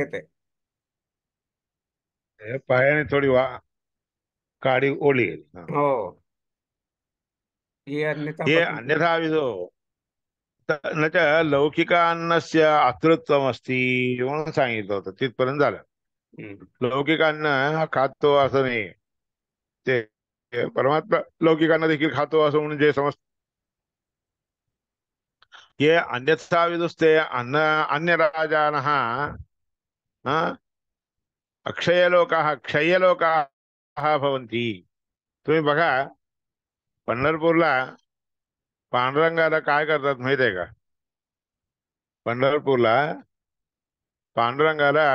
ते. पायाने थोडी काडी ओढली गेली. हा. हो. ये अन्यथा ये पतंती. अन्यथा विधो न च लौकिकान्नस्य अतृत्वमस्ती म्हणून सांगितलं होतं, तिथपर्यंत झालं. हम्म. लौकिक अन्न हा खातो असं नाही. ते ते परमात्मा लौकिक अन्न देखील खातो असं म्हणून जे समज, ये अन्यथा विदुस्ते अन्न अन्य राजानः क्षयलोकाः भवन्ति. तुम्ही बघा, पंढरपूरला पांडुरंगाला काय करतात माहित आहे का? पंढरपूरला पांडुरंगाला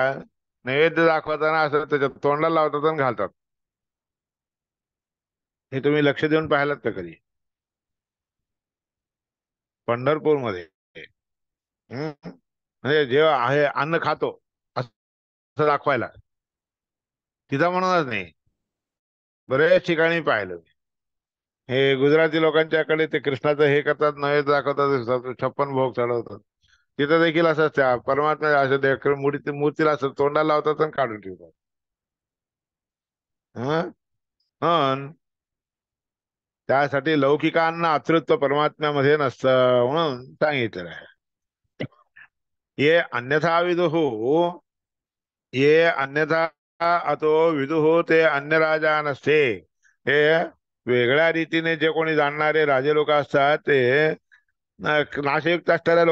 नैवेद्य दाखवताना असं त्याच्या तोंडाला लावतात आणि घालतात. हे तुम्ही लक्ष देऊन पाहिलात का कधी? पंढरपूरमध्ये म्हणजे जेव्हा आहे अन्न खातो असं दाखवायला, तिथं म्हणूनच नाही, बरेच ठिकाणी पाहिलं. हे गुजराती लोकांच्याकडे ते कृष्णाचं हे करतात, नैवेद्य दाखवतात, 56 भोग चढवतात. तिथं देखील असं परमात्मा असं मूर्तीला असं तोंडाला लावतात आणि काढून ठेवतात. हं? पण त्यासाठी लौकिकांना अतृत्व परमात्म्यामध्ये नसतं म्हणून सांगितलेलं आहे. ये अन्यथा विदुः, ये अन्यथा अतो विदुः ते अन्य राजा नसते. हे वेगळ्या रीतीने जे कोणी जाणणारे राजे लोक असतात ते नाशयुक्त असणाऱ्या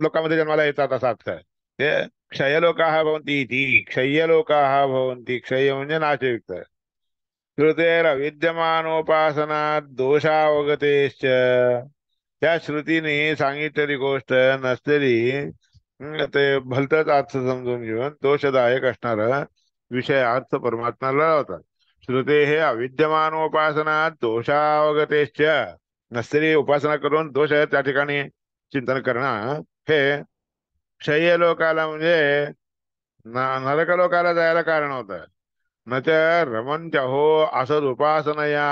लोकांमध्ये जन्माला येतात असा अर्थ आहे. ते क्षयलोकाः भवन्ति इति. क्षय्यलोकाः भवन्ति. क्षय्य म्हणजे नाशयुक्त. श्रुतेरविद्यमानोपासनात् दोषावगतेश्च. त्या श्रुतीने सांगितलेली गोष्ट नसलेली, ते भलतच अर्थ समजून घेऊन दोषदायक असणार विषय अर्थ परमात्म्याला लावतात. श्रुते हे अविद्यमानोपासनात दोषावगतेश्च. नसलेली उपासना करून दोष आहे त्या ठिकाणी चिंतन करणं, हे क्षय्य लोकाला म्हणजे नरक लोकाला जायला कारण होतं. न च रमंत्यहो असद उपासनया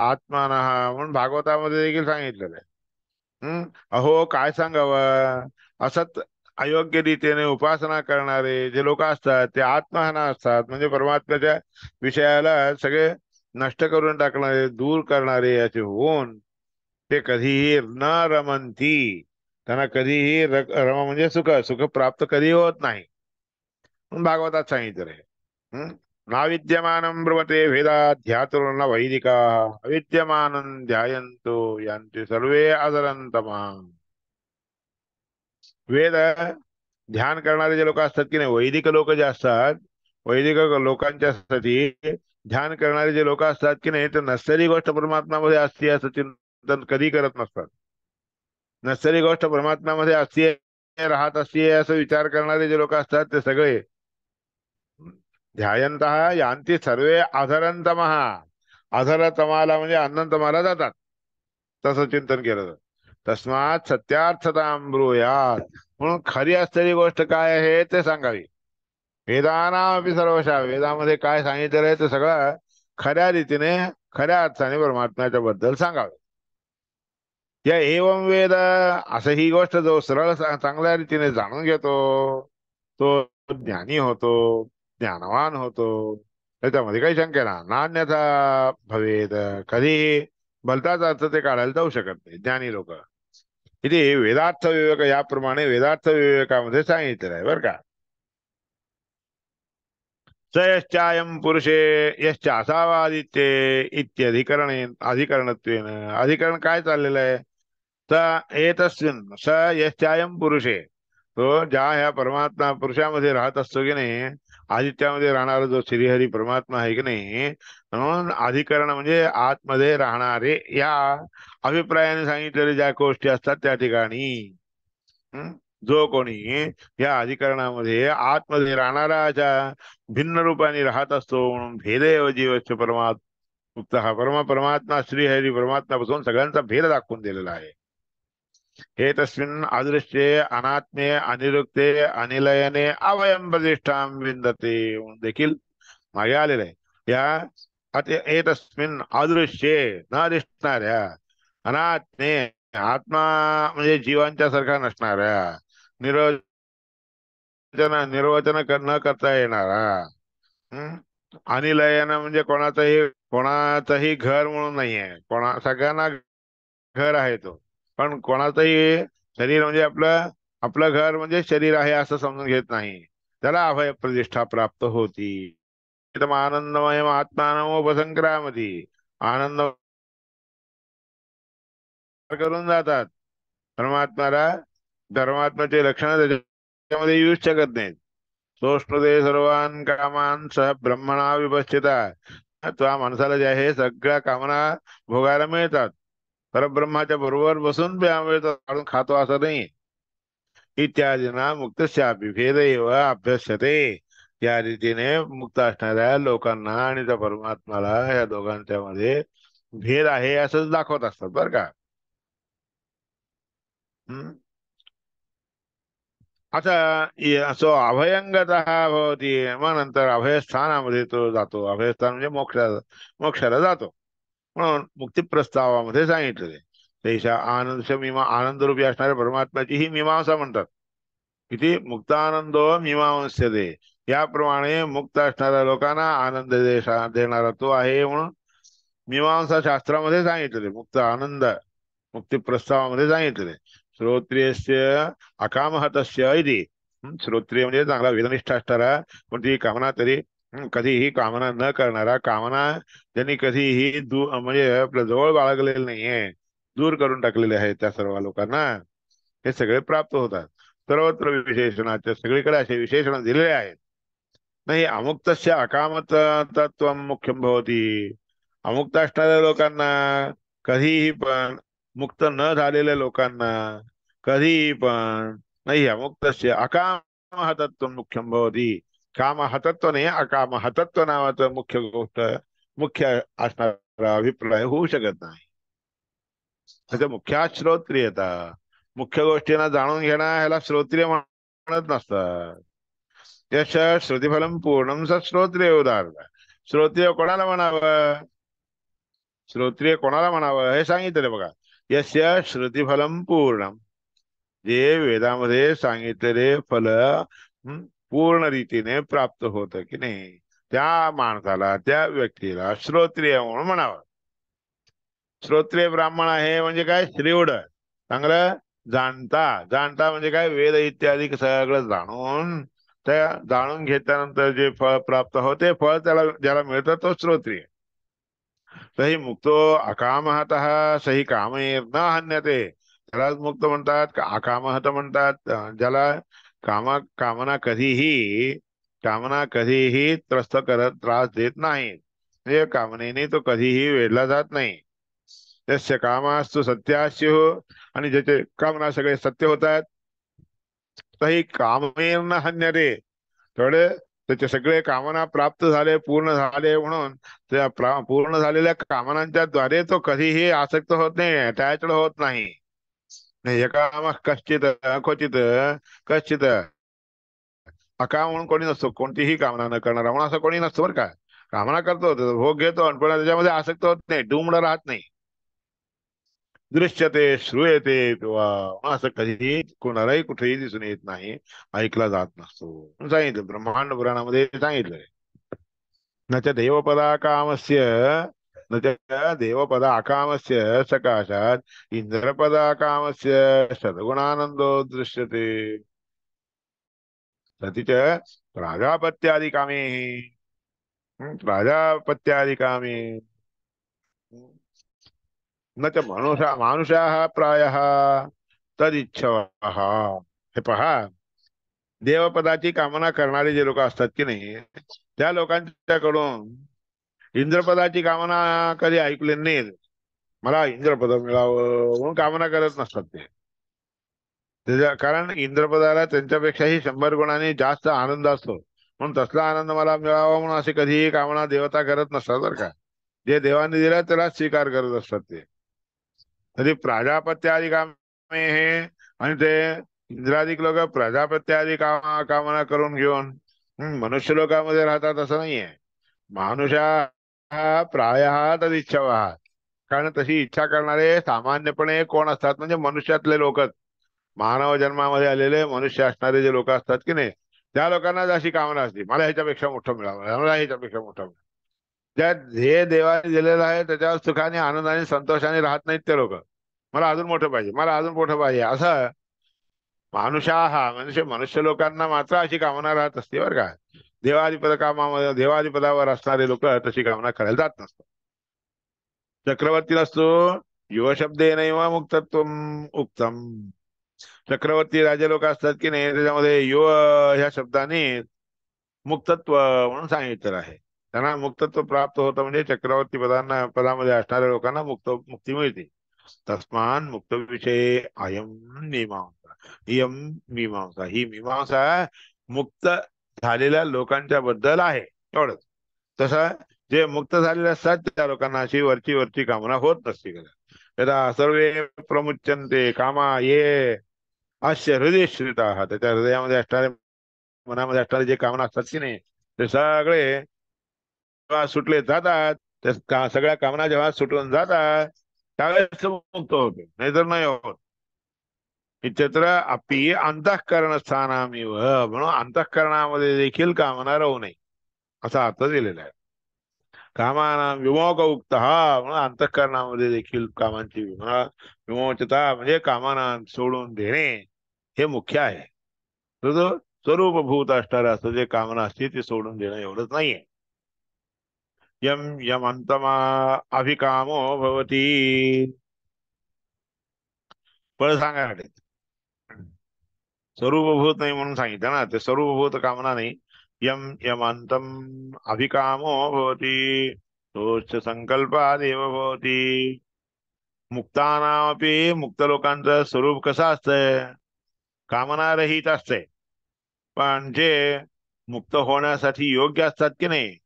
आत्मानः म्हणून भागवतामध्ये देखील सांगितलेलं आहे. अहो काय सांगावं, असत अयोग्य रीतीने उपासना करणारे जे लोक असतात ते आत्महाना असतात. म्हणजे परमात्म्याच्या विषयाला सगळे नष्ट करून टाकणारे, दूर करणारे असे होऊन ते कधीही न रमंती. त्यांना कधीही रमा म्हणजे सुख सुख प्राप्त कधी होत नाही म्हणून भागवतात सांगितलं आहे. नाविद्यमानं ब्रुवते वेदात् ध्यातुर्न वैदिकाः अविद्यमानं ध्यायन्तो यान्ति सर्वे अधरन्तमाम्. वेद ध्यान करणारे जे लोक असतात की नाही, वैदिक लोक जे असतात, वैदिक लोकांच्यासाठी ध्यान करणारे जे लोक असतात की नाही, तर नसलेली गोष्ट परमात्म्यामध्ये असते असं चिंतन कधी करत नसतात. नसलेली गोष्ट परमात्म्यामध्ये असते, राहत असते असं विचार करणारे जे लोक असतात ते सगळे ध्यायंतः यांती सर्वे अधरंतमः. अधरतमाला म्हणजे अनंतमाला जातात, तसं चिंतन केलं जातं. तस्मात सत्यार्थतां ब्रूयात. म्हणून खरी असलेली गोष्ट काय आहे ते सांगावी. वेदानामपि सर्वशा. वेदामध्ये काय सांगितलेलं आहे ते सगळं खऱ्या रीतीने, खऱ्या अर्थाने परमात्म्याच्या बद्दल सांगावे. या एवं वेद, असं ही गोष्ट जो सरळ चांगल्या रीतीने जाणून घेतो तो ज्ञानी होतो, ज्ञानवान होतो. त्याच्यामध्ये काही शंका ना नान्यथा भवेद. कधीही भलताच अर्थ ते काढायला जाऊ शकत नाही ज्ञानी लोक. इथे वेदार्थ विवेक याप्रमाणे वेदार्थ विवेकामध्ये सांगितलेलं आहे बरं का. स यश्चायं पुरुषे यश्च असावादित्ये इत्यधिकरणे अधिकरणत्वेन. अधिकरण काय चाललेलं आहे? स एतस्मिन् स यश्चायं पुरुषे, तो ज्या ह्या परमात्मा पुरुषामध्ये राहत असतो की नाही, आदित्यामध्ये राहणारा जो श्रीहरी परमात्मा आहे की नाही, म्हणून अधिकरण म्हणजे आतमध्ये राहणारे या अभिप्रायाने सांगितलेले ज्या गोष्टी असतात त्या ठिकाणी हं, जो कोणी या अधिकरणामध्ये आतमध्ये राहणाराच्या भिन्न रूपाने राहत असतो म्हणून भेदेव जीवस्य परमात्मा मुक्त. हा परमात्मा श्रीहरी परमात्म्यापासून सगळ्यांचा भेद दाखवून दिलेला आहे. हे तस्मिन् अदृश्ये अनात्मे अनिरुक्ते अनिलयने अवयं प्रतिष्ठां विंदते म्हणून देखील मागे आलेलं आहे. या हे तस्मिन् अदृश्ये न दिसणाऱ्या, अनात्मे आत्मा म्हणजे जीवांच्या सारखा नसणाऱ्या, निर्वचन न करता येणारा. हं? आणि लयन म्हणजे कोणाचंही घर म्हणून नाहीये, सगळ्यांना घर आहे तो. पण कोणाचंही शरीर म्हणजे आपलं आपलं घर म्हणजे शरीर आहे असं समजून घेत नाही, त्याला अभय प्रतिष्ठा प्राप्त होती. आनंदमय आत्मानमोपसंक्रामती. आनंद करून जातात परमात्म्याला. परमात्म्याचे लक्षण त्याच्यामध्ये येऊच शकत नाहीत. सोष्णुते सर्वान कामान सह ब्रह्मणा विपश्चिता. त्या माणसाला जे आहे सगळ्या कामना भोगायला मिळतात, परब्रह्माच्या बरोबर बसून मिळतात, काढून खातो असं नाही. इत्यादीना मुक्तस्यापि भेद एव अभ्यास्यते. या रीतीने मुक्त असणाऱ्या लोकांना आणि त्या परमात्म्याला या दोघांच्या मध्ये भेद आहे असंच दाखवत असतात बरं का. हम्म. आता असो अभयंगत भवती. मग नंतर अभयस्थानामध्ये तो जातो. अभयस्थान म्हणजे मोक्षाला जातो. म्हणून मुक्ती प्रस्तावामध्ये सांगितलेले त्याच्या आनंदरूपी असणाऱ्या परमात्म्याची ही मीमांसा म्हणतात. किती मुक्तानंदो मीमांस्यते. याप्रमाणे मुक्त असणाऱ्या लोकांना आनंद देणारा तो आहे म्हणून मीमांसा शास्त्रामध्ये सांगितलेले मुक्त आनंद मुक्ती प्रस्तावामध्ये सांगितलेले. श्रोत्रियस्य अकामहतस्य इति. श्रोत्रिय म्हणजे चांगला वेदनिष्ठ असणारा, पण ती कामना तरी कधीही कामना न करणारा, कामना त्यांनी कधीही म्हणजे आपल्या जवळ बाळगलेलं नाहीये, दूर करून टाकलेले आहेत, त्या सर्व लोकांना हे सगळे प्राप्त होतात. सर्वत्र विशेषणाचे सगळीकडे असे विशेषण दिलेले आहेत. नाही अमुक्तस्य अकामत तत्व मुख्यम भवती. अमुक्त असणाऱ्या लोकांना कधीही पण, मुक्त न झालेल्या लोकांना कधीही पण नाही अमुक्तस्य अकाम हतत्व मुख्यम भवती. काम हतत्व नाही, अकाम हतत्व नावाचं मुख्य गोष्ट, मुख्य असणारा अभिप्राय होऊ शकत नाही. त्याच्या मुख्य श्रोत्रियता, मुख्य गोष्टींना जाणून घेणं ह्याला श्रोत्रिय म्हणत नसतात. यश श्रुतिफलम पूर्णम स श्रोत्रिय उदाहरण. श्रोत्रिय कोणाला म्हणावं, श्रोत्रिय कोणाला म्हणावं हे सांगितलं बघा. यस्य श्रुतिफलम पूर्णम. जे वेदामध्ये सांगितलेले फल पूर्ण रीतीने प्राप्त होतं की नाही, त्या माणसाला, त्या व्यक्तीला श्रोत्रिय म्हणून म्हणावं. श्रोत्रिय ब्राह्मण आहे म्हणजे काय, श्रीवड चांगलं जाणता. जाणता म्हणजे काय, वेद इत्यादी सगळं जाणून, त्या जाणून घेतल्यानंतर जे फळ प्राप्त होते, फळ त्याला ज्याला मिळतं तो श्रोत्रिय. सही मुक्तो अकामहत सही कामेर न हन्यते. त्यालाच मुक्त म्हणतात, अकामहत म्हणतात. ज्याला कामना कधीही त्रास देत नाही, म्हणजे कामनेने तो कधीही वेढला जात नाही. त्यास्य कामास्तु सत्यास्यु. आणि ज्याचे कामना सगळे सत्य होतात, तही कामेर न हन्यते. थोडे त्याचे सगळे कामना प्राप्त झाले, पूर्ण झाले म्हणून त्या पूर्ण झालेल्या कामनांच्या द्वारे तो कधीही आसक्त होत नाही, अटॅचड होत नाही. एकाम कश्चित क्वचित कश्चित. अकाम म्हणून कोणी नसतो, कोणतीही कामना न करणारा म्हणून असं कोणी नसतो बरं का. कामना करतो, भोग घेतो, पण त्याच्यामध्ये आसक्त होत नाही, डुमड राहत नाही. दृश्यते श्रूयते किंवा असं कधीही कोणालाही कुठेही दिसून येत नाही, ऐकला जात नसतो सांगितलं. ब्रह्मांड पुराणामध्ये सांगितलंय. न च देवपदा कामस्य, न च देवपदा अकामस्य सकाशात इंद्रपदा कामस्य सद्गुणानंदो दृश्यते. सती च प्राजापत्यादि कामे. प्राजापत्यादि कामे. न च मानुषाः प्रायः तदिच्छवः. हे पहा, देवपदाची कामना करणारे जे लोक असतात की नाही, त्या लोकांच्याकडून इंद्रपदाची कामना कधी ऐकले नाही. मला इंद्रपद मिळावं म्हणून कामना करत नसतात ते. कारण इंद्रपदाला त्यांच्यापेक्षाही 100 गुणांनी जास्त आनंद असतो, म्हणून तसला आनंद मला मिळावा म्हणून असे कधीही कामना देवता करत नसतात बरं का. जे देवाने दिला त्याला स्वीकार करत असतात ते. तरी प्राजापत्यादी कामे हे, आणि ते इंद्रादिक लोक प्रजापत्यादी कामना करून घेऊन मनुष्य लोकांमध्ये राहतात असं नाहीये. मानुषा प्रायः तदिच्छवा. कारण तशी इच्छा करणारे सामान्यपणे कोण असतात, म्हणजे मनुष्यातले लोकच. मानव जन्मामध्ये आलेले मनुष्य असणारे जे लोक असतात की नाही, त्या लोकांना अशी कामना असते, मला ह्याच्यापेक्षा मोठं मिळावं, मला ह्याच्यापेक्षा मोठं मिळावं. ज्या हे देवाने दिलेलं आहे त्याच्यावर सुखाने आनंदाने संतोषाने राहत नाहीत ते लोक. मला अजून मोठं पाहिजे, मला अजून मोठं पाहिजे असं हा म्हणजे मनुष्य लोकांना मात्र अशी कामना राहत असते बरं का. देवाधिपद कामामध्ये देवाधिपदावर असणारे लोक तशी कामना करायला जात नसतात. चक्रवर्ती असतो युव शब्देनैव मुक्तत्वम उक्तम. चक्रवर्ती राजे लोक असतात की नाही त्याच्यामध्ये युव ह्या शब्दाने मुक्तत्व म्हणून सांगितलेलं आहे. त्यांना मुक्तत्व प्राप्त होतं म्हणजे चक्रवर्ती पदामध्ये असणाऱ्या लोकांना मुक्ती मिळते. तस्मान मुक्त विषय अयम मीमांसा. इयम मीमांसा, ही मीमांसा मुक्त झालेल्या लोकांच्या बद्दल आहे एवढंच. तसं जे मुक्त झालेले असतात त्या लोकांना अशी वरची वरची कामना होत नसते कदा. यदा सर्वे प्रमुच्यन्ते कामा ये अस्य हृदय श्रिता, त्याच्या हृदयामध्ये असणारे मनामध्ये असणारे जे कामना असतात की नाही ते सगळे जेव्हा सुटले जातात, सगळ्या कामना जेव्हा सुटून जातात त्यावेळेस मुक्त होते, नाहीतर नाही होत. इत्यत्र अपि अंतःकरण स्थानामिव, म्हणून अंतःकरणामध्ये देखील कामना राहू नये असा अर्थ दिलेला आहे. कामाना विमोक उक्त, म्हणून अंतःकरणामध्ये देखील कामांची विमोचता म्हणजे कामाना सोडून देणे हे मुख्य आहे. तर स्वरूपभूत असणारं असं जे कामना असते ते सोडून देणं एवढंच नाहीये. यम यमंतमा अभिकामो भवती, पण सांगा स्वरूपभूत नाही म्हणून सांगितलं ना, ते स्वरूपभूत कामना नाही. यम यमांतम अभिकामो भवती तोच संकल्पादेव भवती. मुक्तानामपि मुक्त लोकांचं स्वरूप कसं असतंय, कामनारहित असतंय. पण जे मुक्त होण्यासाठी योग्य असतात की नाही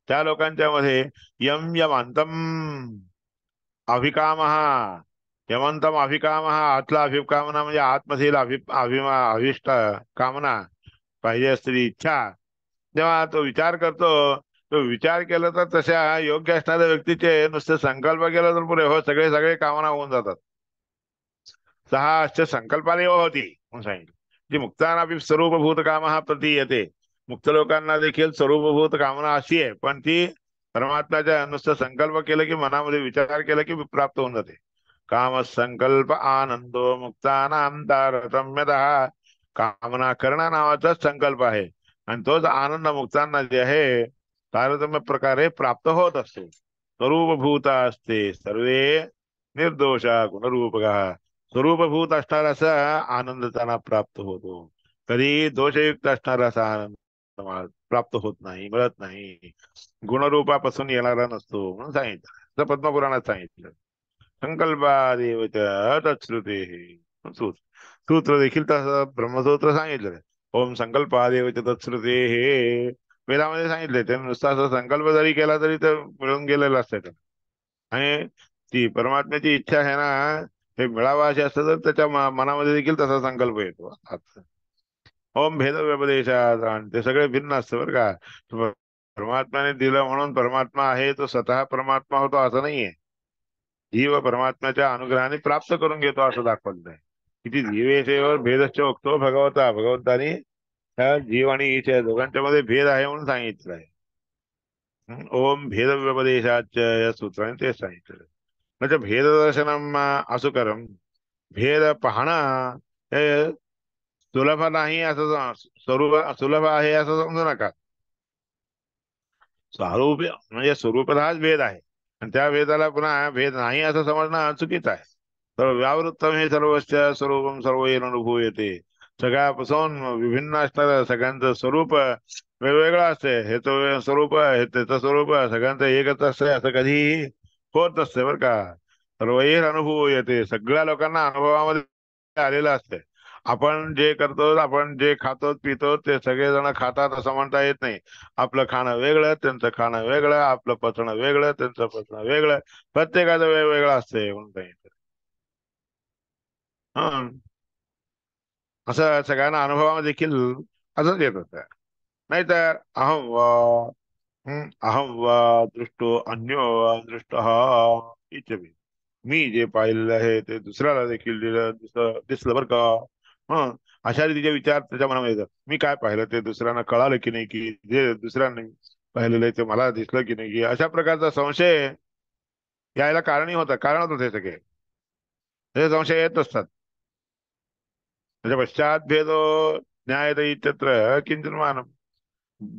त्या लोकांच्या मध्ये यम यमांतम अभिकाम, यमंतम अभिकाम, आतला अभिकामना म्हणजे आतमधील अभिष्ट कामना पाहिजे असलेली इच्छा. जेव्हा तो विचार करतो, तो विचार केला तर तशा योग्य असणाऱ्या व्यक्तीचे नुसते संकल्प केला तर पुरे हो, सगळे सगळे कामना होऊन जातात. सहा अश्च संकल्पादेव होती म्हणून सांगितलं. जी मुक्तानापि स्वरूपभूत काम हा प्रतीयते, मुक्त लोकांना देखील स्वरूपभूत कामना अशी आहे, पण ती परमात्म्याच्या नुसतं संकल्प केलं की मनामध्ये विचार केला की प्राप्त होऊन जाते. काम संकल्प आनंदो मुक्तानां तारतम्यतः, कामना करणं नावाचाच संकल्प आहे आणि तोच आनंद मुक्तांना जे आहे तारतम्य प्रकारे प्राप्त होत असते. स्वरूपभूत असते सर्वे निर्दोषा गुणरूपका, स्वरूपभूत असणारा असा आनंद त्यांना प्राप्त होतो. कधी दोषयुक्त असणारा असा आनंद प्राप्त होत नाही, मिळत नाही. गुणरूपापासून येणारा नसतो म्हणून सांगितलं, असं पद्मपुराणात सांगितलं. संकल्पादेव तत्श्रुते, सूत्र सूत्र देखील तसं ब्रह्मसूत्र सांगितलं. ओम संकल्पादेव तत्श्रुते हे वेदामध्ये सांगितले. त्याने नुसता असा संकल्प जरी केला तरी ते मिळून गेलेलं असतं. आणि ती परमात्म्याची इच्छा आहे ना, हे मिळावं असे असतं तर त्याच्या मनामध्ये देखील तसा संकल्प येतो. ओम भेद व्यपदेशात, आणि ते सगळे भिन्न असतं बरं का. परमात्म्याने दिलं म्हणून परमात्मा आहे, तो स्वतः परमात्मा होतो असं नाहीये. जीव परमात्म्याच्या अनुग्रहाने प्राप्त करून घेतो असं दाखवलं आहे. किती जीवेशेवर भेदश्च उक्तो भगवता, भगवंतानी ह्या जीव आणि ईश या दोघांच्या मध्ये भेद आहे म्हणून सांगितलं आहे. ओम भेद व्यपदेशाच या सूत्राने तेच सांगितलं. म्हणजे भेददर्शनम असुकरम, भेद पाहणं हे सुलभ नाही असं स्वरूप सुलभ आहे असं समजू नका. स्वरूप म्हणजे स्वरूपात हाच भेद आहे आणि त्या भेदाला पुन्हा भेद नाही असं समजणं चुकीचं आहे. तर व्यावृत्तम हे सर्वस्य स्वरूपम सर्व येऊन अनुभव येते. सगळ्यापासून विभिन्न असणारं सगळ्यांचं स्वरूप वेगवेगळं असते. हे तो स्वरूप हे त्याचं स्वरूप सगळ्यांचं एकच असतंय असं कधीही होत नसते बरं का. सर्व येईल अनुभव येते, सगळ्या लोकांना अनुभवामध्ये आलेलं असते. आपण जे करतो, आपण जे खातो पितो ते सगळेजण खातात असं म्हणता येत नाही. आपलं खाणं वेगळं, त्यांचं खाणं वेगळं, आपलं पचणं वेगळं, त्यांचं पचणं वेगळं, प्रत्येकाचं वेगवेगळं असते म्हणून सांगितलं. हा, असं सगळ्यांना अनुभवामध्ये देखील असंच येत होतं. नाहीतर अहम वा, अहम वा दृष्टो अन्यो वा दृष्ट इत्यपि, मी जे पाहिलेलं आहे ते दुसऱ्याला देखील दिसलं बरं का. हं, अशा रीतीचे विचार त्याच्या मनामध्ये येतात. मी काय पाहिलं ते दुसऱ्यांना कळालं की नाही, की जे दुसऱ्यांनी पाहिलेलं आहे ते मला दिसलं की नाही, की अशा प्रकारचा संशय यायला कारणही होतं, कारण होतं ते सगळे हे संशय येत असतात. त्याच्या पश्चात भेदो ज्ञायते इत्यत्र किंचित मानम.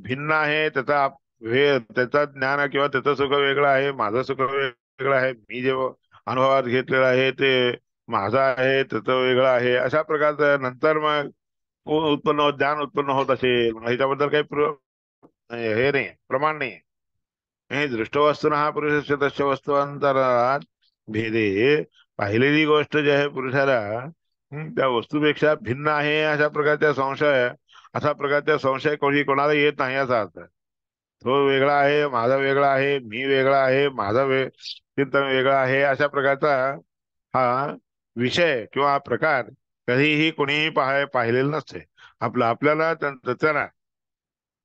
भिन्न आहे त्याचा वेळ, त्याचा ज्ञान किंवा त्याचं सुख वेगळं आहे, माझं सुख वेगळं आहे, मी जे अनुभवात घेतलेलं आहे ते माझं आहे, त्याचं वेगळं आहे, अशा प्रकारचं नंतर मग ज्ञान उत्पन्न होत असेल ह्याच्याबद्दल काही हे नाही, प्रमाण नाही. हे दृष्टवस्तू हा पुरुष तस्य वस्तुअंतरात भेदे, पाहिलेली गोष्ट जी आहे पुरुषाला त्या वस्तूपेक्षा भिन्न आहे अशा प्रकारच्या संशय कोणाला येत नाही असा अर्थ. तो वेगळा आहे, माझा वेगळा आहे, मी वेगळा आहे, चिंतन वेगळं आहे, अशा प्रकारचा हा विषय किंवा हा प्रकार कधीही कोणीही पाहिलेला नसते. आपल्याला त्याला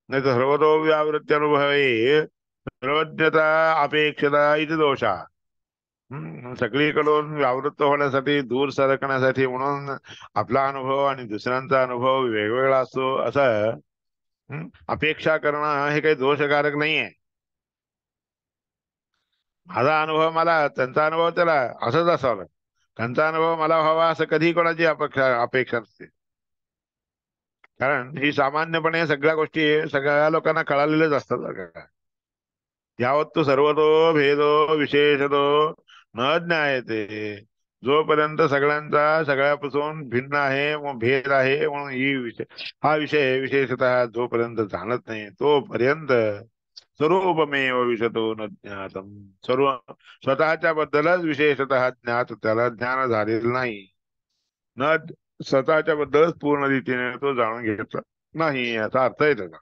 नाही तर सर्वतो व्यावृत्ती सर्वज्ञता अपेक्षता इथे दोषा. सगळीकडून व्यावृत्त होण्यासाठी, दूर सरकण्यासाठी म्हणून आपला अनुभव आणि दुसऱ्यांचा अनुभव वेगवेगळा असतो असं अपेक्षा करणं हे काही दोषकारक नाहीये. माझा अनुभव मला, त्यांचा अनुभव त्याला, असंच असावं. त्यांचा अनुभव मला व्हावा असं कधी कोणाची अपेक्षा नसते. कारण ही सामान्यपणे सगळ्या गोष्टी सगळ्या लोकांना कळालेल्याच असतात बरं का. यावत्तु सर्वतो भेदो विशेषतो न ज्ञायते. जोपर्यंत सगळ्यांचा सगळ्यापासून भिन्न आहे व भेद आहे म्हणून हा विषय विशेषतः जोपर्यंत जाणत नाही तोपर्यंत स्वरूपमेव विशतो न ज्ञातम. सर्व स्वतःच्या बद्दलच विशेषतः ज्ञात त्याला ज्ञान झालेलं नाही. न स्वतःच्या बद्दलच पूर्ण रीतीने तो जाणून घेतला नाही याचा अर्थ आहे त्याचा.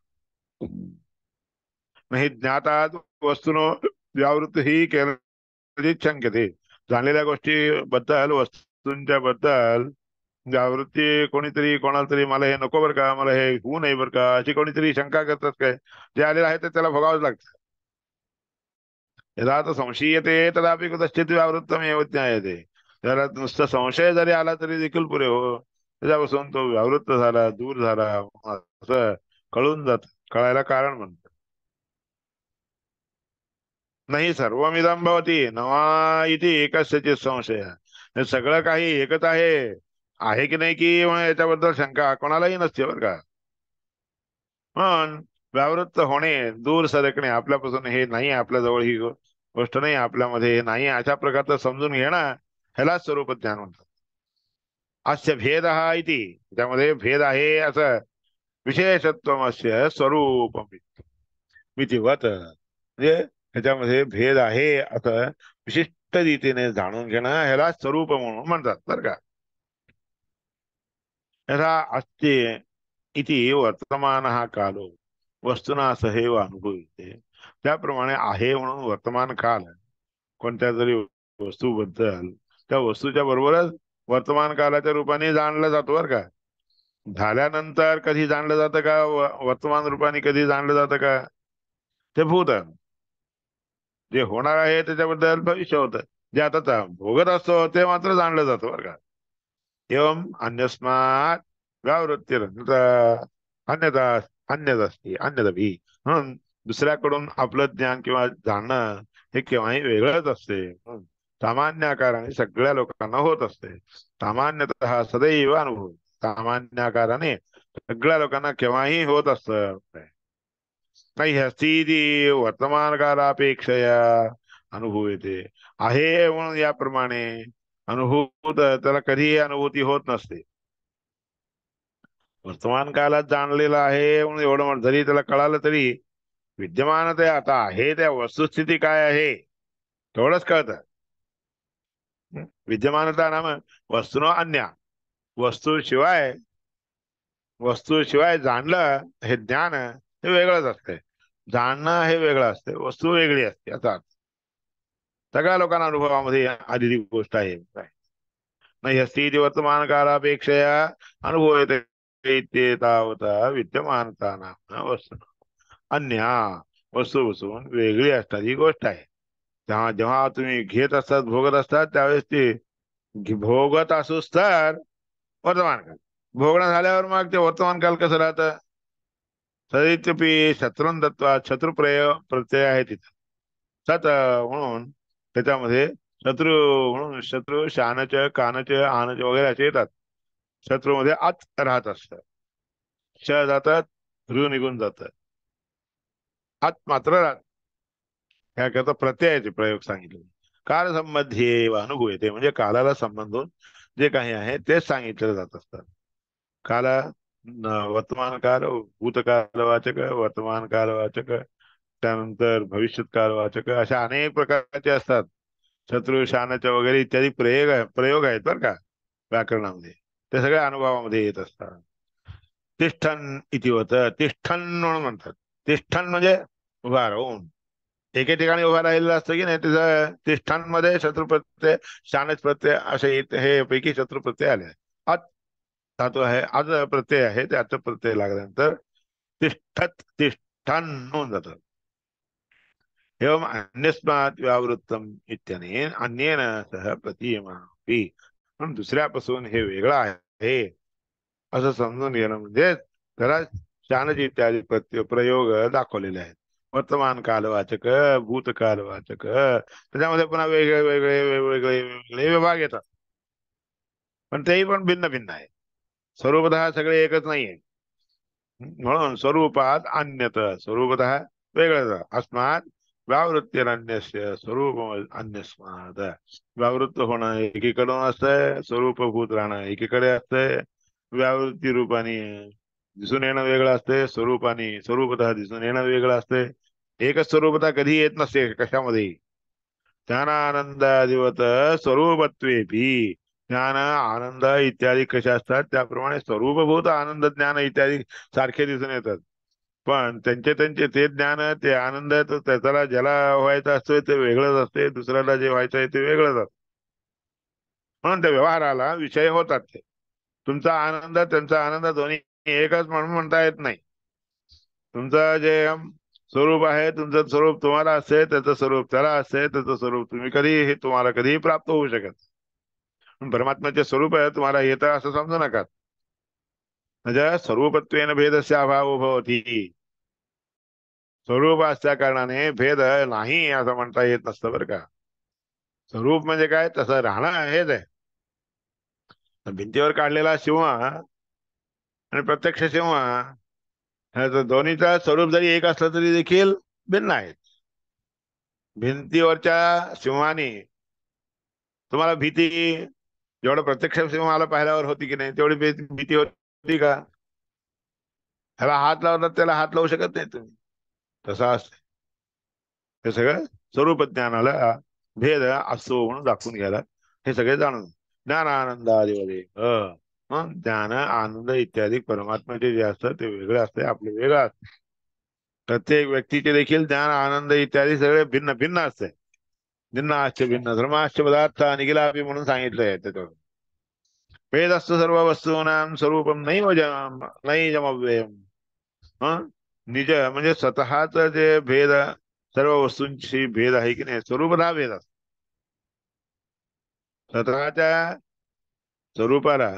नाही ज्ञातात वस्तूनो व्यावृत्त ही केवळित शंक्यते. जाणलेल्या गोष्टी बद्दल, वस्तूंच्या बद्दल व्यावृत्ती कोणीतरी कोणाला तरी मला हे नको बरं का, मला हे होऊ नये बरं का, अशी कोणीतरी शंका करतात काय. जे आलेलं आहे ते त्याला भोगावंच लागतं. यदा तर संशयते तदापि कुतश्चित व्यावृत्तमेव ज्ञायते. त्याला नुसतं संशय जरी आला तरी देखील पुरे हो, त्याच्यापासून तो व्यावृत्त झाला, दूर झाला असं कळून जात, कळायला कारण म्हणतात. नाही सर्वमिदं भवती नवा इति एकस्यचित संशय. हे सगळं काही एकच आहे की नाही, की मग याच्याबद्दल शंका कोणालाही नसते बरं का. पण व्यावृत्त होणे, दूर सरकणे, आपल्यापासून हे नाही, आपल्या जवळ ही गोष्ट नाही, आपल्यामध्ये हे नाही, अशा प्रकारचं समजून घेणं ह्याला स्वरूप ज्ञान म्हणतात. अस्य भेद इति, त्यामध्ये भेद आहे असं विशेषत्व अस्य स्वरूप मितिवत, म्हणजे ह्याच्यामध्ये भेद आहे असं विशिष्ट रीतीने जाणून घेणं ह्याला स्वरूप म्हणून म्हणतात बरं का. यथा अस्ति इति वर्तमान हा कालो वस्तुना सहैव अनुभूयते. त्याप्रमाणे आहे म्हणून वर्तमान काल कोणत्या तरी वस्तूबद्दल त्या वस्तूच्या बरोबरच वर्तमान कालाच्या रूपाने जाणलं जातो बरं का. झाल्यानंतर कधी जाणलं जातं का, वर्तमान रूपाने कधी जाणलं जातं का, ते भूत जे होणार आहे त्याच्याबद्दल भविष्य होतं. जे आता भोगत असतो ते मात्र जाणलं जातं बरं का. एवं अन्यस्मात् व्यावृत्ती अन्यथा अन्यदस्ती अन्यदपि. म्हणून दुसऱ्याकडून आपलं ज्ञान किंवा जाणणं हे केव्हाही वेगळंच असते. सामान्य आकाराने सगळ्या लोकांना होत असते. सामान्यतः सदैव अनुभव, सामान्य आकाराने सगळ्या लोकांना केव्हाही होत असतं. नाही हस्ती वर्तमान कालापेक्षया अनुभव येते. आहे म्हणून याप्रमाणे अनुभूत त्याला कधीही अनुभूती होत नसते. वर्तमान कालात जाणलेलं आहे म्हणून एवढं जरी त्याला कळालं तरी विद्यमान ते आता आहे त्या वस्तुस्थिती काय आहे तेवढंच कळतं. विद्यमानता नाम वस्तूनो अन्या. वस्तूशिवाय वस्तूशिवाय जाणलं हे ज्ञान हे वेगळंच असते. जाणणं हे वेगळं असते, वस्तू वेगळी असते असा अर्थ. सगळ्या लोकांना अनुभवामध्ये आलेली गोष्ट आहे. नाही अस्ति इति वर्तमान कालापेक्षया अनुभव येते तावता विद्यमानता नाम वस्तू अन्या. वस्तू बसून वेगळी असतात ही गोष्ट आहे. तेव्हा जेव्हा तुम्ही घेत असतात, भोगत असतात, त्यावेळेस ती भोगत असूच तर वर्तमान काळ, भोगणं झाल्यावर मग ते वर्तमान काल कसं राहतं? सदित्यपि शत्रून दत्वा प्रत्यय आहे तिथं. सत म्हणून त्याच्यामध्ये शत्रू म्हणून शत्रू शानच कानच आनच वगैरे असे येतात. शत्रूमध्ये आत राहत असतं. श जातात, ऋ निघून जातं, आत मात्र राहत. ह्याकरता प्रत्ययाचे प्रयोग सांगितले. काल संबंधी व अनुभव येते म्हणजे कालाला संबंधून जे काही आहे तेच सांगितले जात असतात. काल वर्तमान काल, भूतकालवाचक, वर्तमान कालवाचक, त्यानंतर भविष्यत कालवाचक अशा अनेक प्रकारचे असतात. शत्रू शानच वगैरे इत्यादी प्रयोग आहेत बरं का व्याकरणामध्ये. ते सगळ्या अनुभवामध्ये येत असतात. तिष्ठन इति होतं, तिष्ठन म्हणून म्हणतात. तिष्ठन म्हणजे उभा राहून. एके ठिकाणी उभा राहिलेलं असतं की नाही, तिथं तिष्ठांमध्ये शत्रुप्रत्यय, शानच प्रत्यय असे हे पैकी शत्रुप्रत्यय आले. अत धातू आहे, आज प्रत्यय आहे, त्याचा प्रत्यय लागल्यानंतर तिष्ठत तिष्ठान होऊन जातं. एवं अन्यस्मात् व्यावृत्तम इत्यनेन अन्येन सह प्रतीयमानमपि. म्हणून दुसऱ्यापासून हे वेगळं आहे असं समजून घेणं म्हणजे त्याला शानच इत्यादी प्रयोग दाखवलेले आहेत. वर्तमान कालवाचक, भूतकालवाचक, त्याच्यामध्ये पुन्हा वेगळे वेगळे वेगवेगळे वेगवेगळे विभाग येतात. पण तेही पण भिन्न भिन्न आहे. स्वरूपतः सगळे एकच नाहीये. म्हणून स्वरूपात अन्यत, स्वरूपतः वेगळं. अस्मात व्यावृत्तीरन्यस्य स्वरूप अन्यस्मात. व्यावृत्त होणं एकीकडून असतंय, स्वरूपभूत राहणं एकीकडे असतंय. व्यावृत्ती रूपाने दिसून येणं वेगळं असतंय, स्वरूपाने स्वरूपतः दिसून येणं वेगळं असतंय. एकच स्वरूपता कधी येत नसते कशामध्ये. ज्ञानानंदादिवत स्वरूपत्वेपि. ज्ञान आनंद इत्यादी कसे असतात त्याप्रमाणे स्वरूपभूत आनंद ज्ञान इत्यादी सारखे दिसून येतात. पण त्यांचे त्यांचे ते ज्ञान ते आनंद त्याला ज्याला व्हायचं असतं ते वेगळंच असते, दुसऱ्याला जे व्हायचं आहे ते वेगळंच असतं. म्हणून त्या व्यवहाराला विषय होतात ते. तुमचा आनंद त्यांचा आनंद दोन्ही एकच म्हणून म्हणता येत नाही. तुमचं जे स्वरूप आहे, तुमचं स्वरूप तुम्हाला असते, त्याचं स्वरूप त्याला असते, त्याचं स्वरूप तुम्ही कधी हे तुम्हाला कधीही प्राप्त होऊ शकत. पण परमात्म्याचे स्वरूप आहे तुम्हाला येतं असं समजू नका. म्हणजे स्वरूपत्वेन भेदस्य अभावो भवति. स्वरूप असल्या कारणाने भेद नाही असं म्हणता येत नसतं बरं का. स्वरूप म्हणजे काय, तसं राहणं हेच आहे. भिंतीवर काढलेला शिवा आणि प्रत्यक्ष शिवा ह्याचं दोन्हीचं स्वरूप जरी एक असलं तरी देखील भिन्न आहेत. भिंतीवरच्या सिंहाने तुम्हाला भीती जेवढं प्रत्यक्ष सिंहाला पाहिल्यावर होती की नाही तेवढी भीती होती का? ह्याला हात लावतात त्याला हात लावू शकत नाही तुम्ही. तसं असतं. हे सगळं स्वरूप ज्ञानाला भेद असतो म्हणून दाखवून घ्यायला हे सगळे जाणून. ज्ञान आनंद आदिमध्ये मग ज्ञान आनंद इत्यादी परमात्म्याचे जे असतं ते वेगळे असते, आपले वेगळं असते. प्रत्येक व्यक्तीचे देखील ज्ञान आनंद इत्यादी सगळे भिन्न भिन्न असते. भिन्नाश्च भिन्न धर्माश्च पदार्थ निखिलापि म्हणून सांगितलंय त्याच्यावर. भेदस्तु सर्व वस्तूनां स्वरूपम नाही जमव्ययम. हं निज म्हणजे स्वतःच जे भेद सर्व वस्तूंची भेद आहे की नाही, स्वरूप हा भेद असतो. स्वतःच्या स्वरूपाला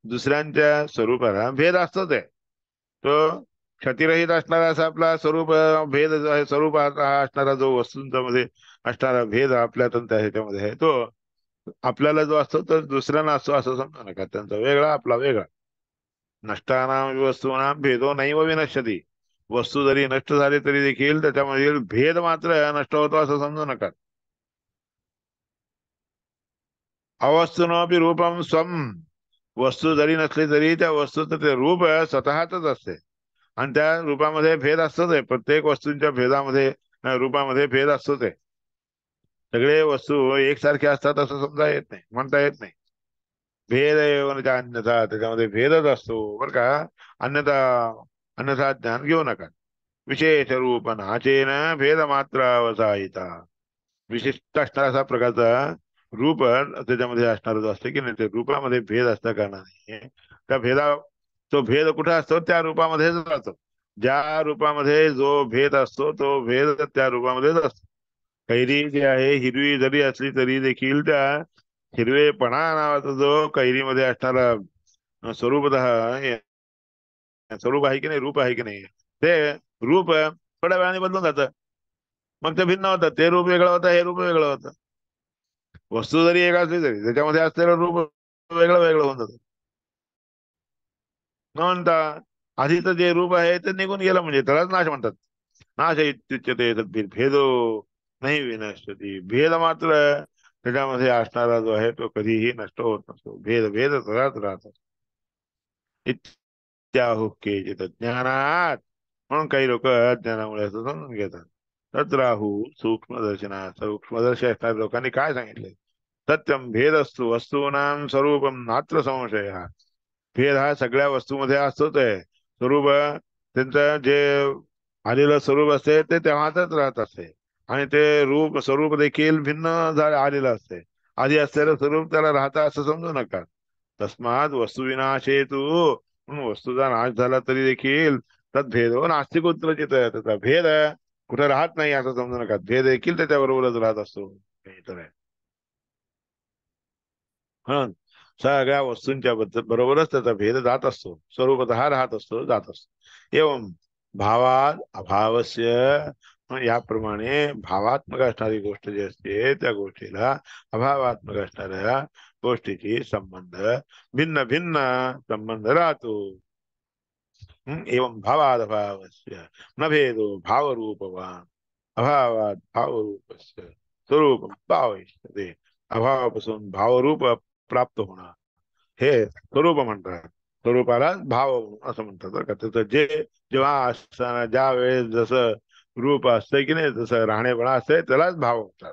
दुसऱ्यांच्या स्वरूपाला भेद असतोच आहे. तो क्षतिरहित असणारा असा आपला स्वरूप भेद जो आहे, स्वरूपात हा असणारा जो वस्तूंचा मध्ये असणारा भेद आपल्यात ह्याच्यामध्ये आहे तो आपल्याला जो असतो तो दुसऱ्यांना असतो असं समजा नका. त्यांचा वेगळा आपला वेगळा. नष्टानाम वस्तूनाम भेदो नैव विनश्यती. वस्तू जरी नष्ट झाली तरी देखील त्याच्यामधील भेद मात्र नष्ट होतो असं समजू नका. अवस्तूनपि रूपम स्वम. वस्तू जरी नसली तरी त्या वस्तूचं ते रूप स्वतःच असते आणि त्या रूपामध्ये भेद असतोच आहे. प्रत्येक वस्तूंच्या भेदामध्ये रूपामध्ये भेद असतोच आहे. सगळे वस्तू एकसारखे असतात असं समजा येत नाही, म्हणता येत नाही. भेद एवनचा अन्यथा, त्याच्यामध्ये भेदच असतो बरं का. अन्यथा अन्यथा ज्ञान घेऊ नका. विशेष रूप नाचेन भेद मात्र अवसायिता. विशिष्ट असणारा असा प्रकारचा रूप त्याच्यामध्ये असणार जो असते की नाही, ते रूपामध्ये भेद असल्या कारणाने त्या तो भेद कुठे असतो त्या रूपामध्येच राहतो. ज्या रूपामध्ये जो भेद असतो तो भेद त्या रूपामध्येच असतो. कैरी जी आहे हिरवी जरी असली तरी देखील त्या हिरवेपणा नावाचा जो कैरीमध्ये असणारा स्वरूपतः स्वरूप आहे की नाही, रूप आहे की नाही, ते रूप थोड्या वेळाने बदलून जातं. मग ते भिन्न होतं, ते रूप वेगळं होतं, हे रूप वेगळं होतं. वस्तू जरी एक असली तरी त्याच्यामध्ये असलेलं रूप वेगळं वेगळं होऊन जातं. न म्हणता आधीचं जे रूप आहे ते निघून गेलं म्हणजे त्यालाच नाश म्हणतात. नाश इत्युच्यते तद्भिद भेदो नाही विनश्यती. भेद मात्र त्याच्यामध्ये असणारा जो आहे तो कधीही नष्ट होत नसतो. भेद भेद तसाच राहतो. इत्याहु केचित् ज्ञानात. म्हणून काही लोक अज्ञानामुळे असं समजून घेतात. तत्राहु सूक्ष्मदर्शना. सूक्ष्मदर्शी असणाऱ्या लोकांनी काय सांगितले? सत्यम भेद असतो वस्तूनां स्वरूपम नात्र संशय. भेद हा सगळ्या वस्तूमध्ये असतोच आहे. स्वरूप त्यांचं जे आलेलं स्वरूप असते ते तेव्हाच राहत असते. आणि ते रूप स्वरूप देखील भिन्न आलेलं असते. आधी असलेलं स्वरूप त्याला राहतं असं समजू नका. तस्मात वस्तुविनाशेतु. म्हणून वस्तूचा नाश झाला तरी देखील तद्भेदो नास्ति कुत्रचित. त्याचा भेद कुठे राहत नाही असं समजू नका. भेद देखील त्याच्याबरोबरच राहत असतो. हे तर आहे. म्हणून सगळ्या वस्तूंच्या बरोबरच त्याचा भेद जात असतो. स्वरूपतः राहत असतो, जात असतो. एवं भावात अभावस्य. याप्रमाणे भावात्मक असणारी गोष्ट जी असते त्या गोष्टीला अभावात्मक असणाऱ्या गोष्टीची संबंध भिन्न भिन्न संबंध राहतो. एवं भावाद अभावस्य न भेदो भावरूपवान. अभावात भावरूपस्य स्वरूप भाविष्यते. अभावापासून भावरूप प्राप्त होणं हे स्वरूप म्हणतात. स्वरूपाला भाव असं म्हणतात बरं का. त्याचं जे जेव्हा असताना ज्या वेळेस जसं रूप असतंय की नाही, जसं राहणेपणा असतंय त्यालाच भाव म्हणतात.